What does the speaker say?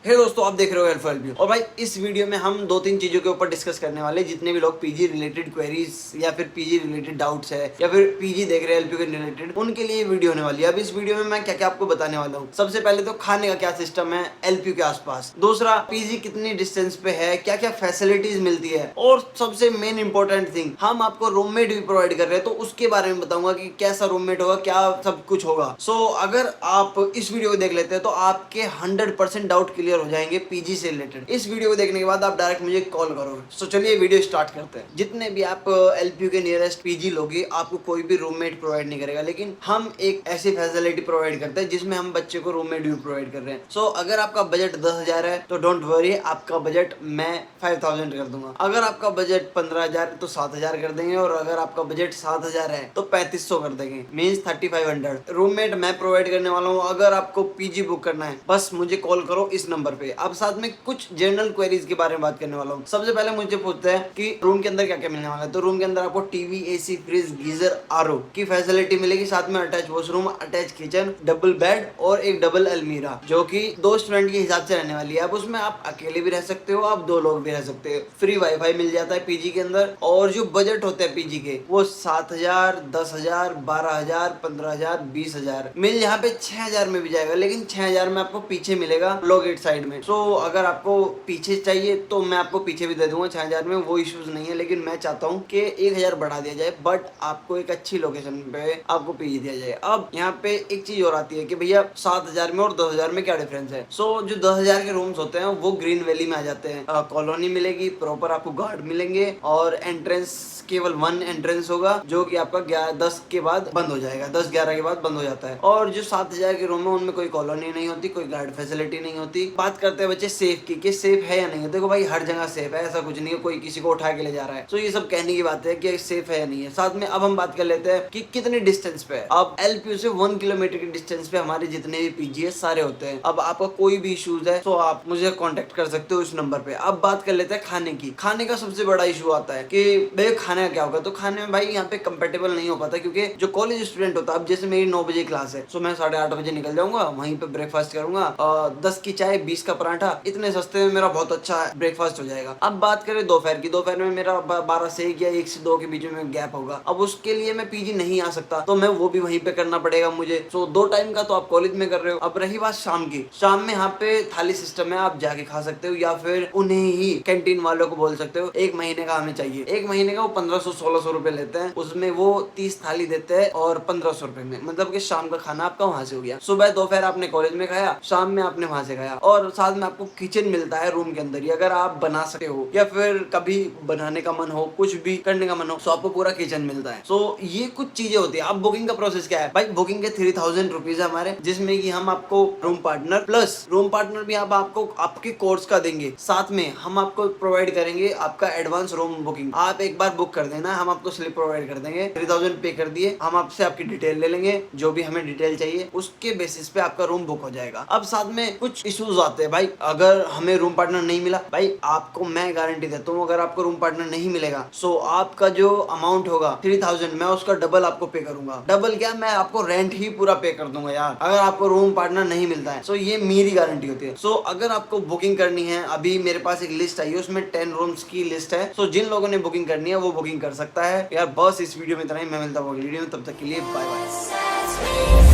हे दोस्तों, आप देख रहे हो एल्फी। और भाई इस वीडियो में हम दो तीन चीजों के ऊपर डिस्कस करने वाले, जितने भी लोग पीजी रिलेटेड क्वेरीज या फिर पीजी रिलेटेड डाउट्स है या फिर पीजी देख रहे हैं एलपी के रिलेटेड, उनके लिए वीडियो होने वाली है। अब इस वीडियो में मैं क्या क्या आपको बताने वाला हूँ। सबसे पहले तो खाने का क्या सिस्टम है एलपी के आसपास, दूसरा पीजी कितनी डिस्टेंस पे है, क्या क्या फैसिलिटीज मिलती है, और सबसे मेन इंपॉर्टेंट थिंग, हम आपको रूममेट भी प्रोवाइड कर रहे हैं, तो उसके बारे में बताऊंगा कि कैसा रूममेट होगा, क्या सब कुछ होगा। सो अगर आप इस वीडियो को देख लेते हैं तो आपके 100% डाउट क्लियर हो जाएंगे पीजी से रिलेटेड। इस वीडियो को देखने के बाद आप डायरेक्ट मुझे कॉल करोगे। सो चलिए वीडियो स्टार्ट करते हैं। जितने भी आप एलपीयू के नियरेस्ट पीजी लोगे, आपको कोई भी रूममेट प्रोवाइड नहीं करेगा, लेकिन हम एक ऐसी फैसिलिटी प्रोवाइड करते हैं जिसमें हम बच्चे को रूममेट भी प्रोवाइड कर रहे हैं। सो अगर आपका बजट 10,000 है तो डोंट वरी, आपका बजट मैं 5,000 कर दूंगा। अगर आपका बजट 15,000 है तो 7,000 कर देंगे, और अगर आपका बजट 7,000 है तो 3,500 कर देंगे, मीन्स 3,500 रूममेट मैं प्रोवाइड करने वाला हूँ। अगर आपको पीजी बुक करना है बस मुझे कॉल करो इस नंबर पे। अब साथ में कुछ जनरल क्वेरीज के बारे में बात करने वाला हूँ। सबसे पहले मुझे पूछते हैं कि रूम के अंदर क्या क्या मिलने वाला है। तो रूम के अंदर आपको TV, AC, fridge, geyser, RO की फैसिलिटी मिलेगी, साथ में attach washroom, attach kitchen, double bed और एक डबल अलमीरा, जो कि 2 स्टूडेंट के हिसाब से रहने वाली है। अब उसमें आप अकेले भी रह सकते हो, आप 2 लोग भी रह सकते हो। फ्री वाईफाई मिल जाता है पीजी के अंदर। और जो बजट होते हैं पीजी के वो 7,000, 10,000, 12,000, 15,000, 20,000 मिल, यहाँ पे 6,000 में भी जाएगा, लेकिन 6,000 में आपको पीछे मिलेगा लो गेट साइड में। सो अगर आपको पीछे चाहिए तो मैं आपको पीछे भी दे दूंगा 6,000 में, वो इश्यूज नहीं है। लेकिन मैं चाहता हूँ कि 1,000 बढ़ा दिया जाए, बट आपको एक अच्छी लोकेशन पे आपको पीजी दिया जाए। अब यहाँ पे एक चीज और आती है कि भैया 7,000 में और 10,000 में क्या डिफरेंस है। सो जो 10,000 के रूम्स होते हैं वो ग्रीन वैली में आ जाते हैं। कॉलोनी मिलेगी प्रॉपर, आपको गार्ड मिलेंगे, और एंट्रेंस केवल 1 एंट्रेंस होगा, जो कि आपका 10 के बाद बंद हो जाएगा, 10-11 के बाद बंद हो जाता है। और जो 7,000 के रूम है उनमें कोई कॉलोनी नहीं होती, कोई गार्ड फैसिलिटी नहीं होती। बात करते हैं बच्चे सेफ की, कि सेफ है या नहीं है। देखो भाई, हर जगह सेफ है, ऐसा कुछ नहीं है कोई किसी को उठा के ले जा रहा है। तो ये सब कहने की बात है कि सेफ है या नहीं है। साथ में अब हम बात कर लेते हैं कि कितने डिस्टेंस पे है। अब एलपीयू से 1 किलोमीटर की डिस्टेंस पे हमारे जितने भी पीजी है सारे होते हैं। अब आपका कोई भी इशूज है तो आप मुझे कॉन्टेक्ट कर सकते हो इस नंबर पे। अब बात कर लेते हैं खाने की। खाने का सबसे बड़ा इशू आता है कि भाई खाने का क्या होगा। तो खाने में भाई यहाँ पे कंपेटेबल नहीं हो पाता, क्योंकि जो कॉलेज स्टूडेंट होता है, अब जैसे मेरी 9 बजे क्लास है, तो मैं 8:30 बजे निकल जाऊंगा, वहीं पे ब्रेकफास्ट करूंगा, 10 की चाय, 20 का पराठा, इतने सस्ते में मेरा बहुत अच्छा ब्रेकफास्ट हो जाएगा। अब बात करें दोपहर की, दोपहर में मेरा 12 से 1 या 1 से 2 के बीच में गैप होगा। अब उसके लिए मैं पीजी नहीं आ सकता, तो मैं वो भी वहीं पे करना पड़ेगा मुझे। तो 2 टाइम का तो आप कॉलेज में कर रहे हो। अब रही बात शाम की, शाम में यहाँ पे थाली सिस्टम है, आप जाके खा सकते हो, या फिर उन्हें ही कैंटीन वालों को बोल सकते हो 1 महीने का हमें चाहिए। 1 महीने का वो 1,500-1,600 रुपए लेते हैं, उसमें वो 30 थाली देते हैं, और 1,500 रुपए में, मतलब कि शाम का खाना आपका वहां से हो गया। सुबह दोपहर आपने कॉलेज में खाया, शाम में आपने वहां से खाया, और साथ में आपको किचन मिलता है रूम के अंदर ही। अगर आप बना सकते हो या फिर कभी बनाने का मन हो, कुछ भी करने का मन हो, तो आपको पूरा किचन मिलता है। सो ये कुछ चीजें होती है। अब बुकिंग का प्रोसेस क्या है भाई, बुकिंग के 3,000 रुपीज है हमारे, जिसमें कि हम आपको room partner plus room partner भी आप आपको आपके कोर्स का देंगे, साथ में हम आपको प्रोवाइड करेंगे आपका एडवांस रूम बुकिंग। आप एक बार बुक कर देना, हम आपको स्लिप प्रोवाइड कर देंगे। 3,000 पे कर दिए, हम आपसे आपकी डिटेल ले लेंगे, जो भी हमें डिटेल चाहिए उसके बेसिस पे आपका रूम बुक हो जाएगा। अब साथ में कुछ इश्यूज आते हैं भाई, अगर हमें रूम पार्टनर नहीं मिला, भाई आपको मैं गारंटी देता हूँ, अगर आपको रूम पार्टनर नहीं मिलेगा, सो आपका जो अमाउंट होगा 3,000, मैं उसका डबल आपको पे करूंगा। डबल क्या, मैं आपको रेंट ही पूरा पे कर दूंगा यार, अगर आपको रूम पार्टनर नहीं मिलता है। सो ये मेरी गारंटी होती है। सो अगर आपको बुकिंग करनी है, अभी मेरे पास एक लिस्ट आई है, उसमें 10 रूम्स की लिस्ट है। सो जिन लोगों ने बुकिंग करनी है वो बुकिंग कर सकता है यार। बस इस वीडियो में इतना ही, मैं मिलता हूँ अगली वीडियो में, तब तक के लिए बाय बाय।